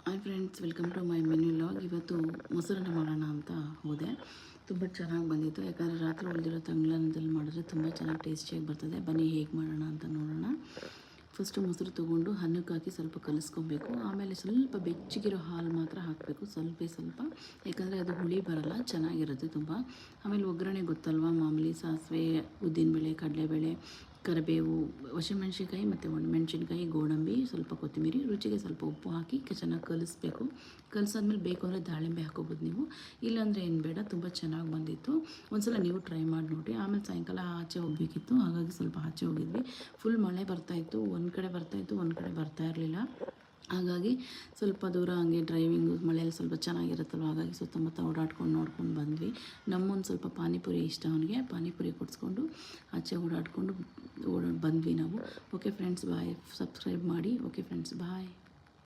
Hi friends, welcome to my menu log. ಇವತ್ತು ಮೊಸರನ್ನ ಮಾಡೋಣ ಅಂತ ಹೋದೆ. ತುಂಬ ಚೆನ್ನಾಗಿ ಬಂದಿತ್ತು. ಯಾಕಂದರೆ ರಾತ್ರಿ ಉಳಿದಿರೋ ತಂಗ್ಳನ್ನದಲ್ಲಿ ಮಾಡಿದ್ರೆ ತುಂಬ ಚೆನ್ನಾಗಿ ಟೇಸ್ಟಿಯಾಗಿ ಬರ್ತದೆ. ಬನ್ನಿ ಹೇಗೆ ಮಾಡೋಣ ಅಂತ ನೋಡೋಣ. ಫಸ್ಟು ಮೊಸರು ತೊಗೊಂಡು ಅನ್ನಕ್ಕೆ ಹಾಕಿ ಸ್ವಲ್ಪ ಕಲಿಸ್ಕೊಬೇಕು. ಆಮೇಲೆ ಸ್ವಲ್ಪ ಬೆಚ್ಚಗಿರೋ ಹಾಲು ಮಾತ್ರ ಹಾಕಬೇಕು, ಸ್ವಲ್ಪ. ಯಾಕಂದರೆ ಅದು ಹುಳಿ ಬರಲ್ಲ, ಚೆನ್ನಾಗಿರುತ್ತೆ ತುಂಬ. ಆಮೇಲೆ ಒಗ್ಗರಣೆ ಗೊತ್ತಲ್ವ, ಮಾಮೂಲಿ ಸಾಸಿವೆ, ಉದ್ದಿನಬೇಳೆ, ಕಡಲೆಬೇಳೆ, ಕರಿಬೇವು, ಹಸಿಮೆಣ್ಸಿನ್ಕಾಯಿ ಮತ್ತು ಒಣಮೆಣ್ಸಿನ್ಕಾಯಿ, ಗೋಡಂಬಿ, ಸ್ವಲ್ಪ ಕೊತ್ತಂಬರಿ, ರುಚಿಗೆ ಸ್ವಲ್ಪ ಉಪ್ಪು ಹಾಕಿ ಚೆನ್ನಾಗಿ ಕಲಿಸ್ಬೇಕು. ಕಲಿಸಾದ್ಮೇಲೆ ಬೇಕು ಅಂದರೆ ದಾಳಿಂಬೆ ಹಾಕೋಬೋದು ನೀವು, ಇಲ್ಲಾಂದರೆ ಏನು ಬೇಡ. ತುಂಬ ಚೆನ್ನಾಗಿ ಬಂದಿತ್ತು. ಒಂದ್ಸಲ ನೀವು ಟ್ರೈ ಮಾಡಿ ನೋಡಿ. ಆಮೇಲೆ ಸಾಯಂಕಾಲ ಆಚೆ ಹೋಗಬೇಕಿತ್ತು, ಹಾಗಾಗಿ ಸ್ವಲ್ಪ ಆಚೆ ಹೋಗಿದ್ವಿ. ಫುಲ್ ಮಳೆ ಬರ್ತಾಯಿತ್ತು. ಒಂದು ಕಡೆ ಬರ್ತಾಯಿತ್ತು, ಒಂದು ಕಡೆ ಬರ್ತಾ ಇರಲಿಲ್ಲ. ಹಾಗಾಗಿ ಸ್ವಲ್ಪ ದೂರ ಹಂಗೆ ಡ್ರೈವಿಂಗು ಮಳೆಯಲ್ಲಿ ಸ್ವಲ್ಪ ಚೆನ್ನಾಗಿರುತ್ತಲ್ವ, ಹಾಗಾಗಿ ಸುತ್ತಮುತ್ತ ಓಡಾಡ್ಕೊಂಡು ನೋಡ್ಕೊಂಡು ಬಂದ್ವಿ. ನಮ್ಮೊಂದು ಸ್ವಲ್ಪ ಪಾನಿಪುರಿ ಇಷ್ಟ, ಅವನಿಗೆ ಪಾನಿಪುರಿ ಕೊಡಿಸ್ಕೊಂಡು ಆಚೆ ಓಡಾಡಿ ಬಂದ್ವಿ ನಾವು. ಓಕೆ ಫ್ರೆಂಡ್ಸ್, ಬಾಯ್. ಸಬ್ಸ್ಕ್ರೈಬ್ ಮಾಡಿ. ಓಕೆ ಫ್ರೆಂಡ್ಸ್, ಬಾಯ್.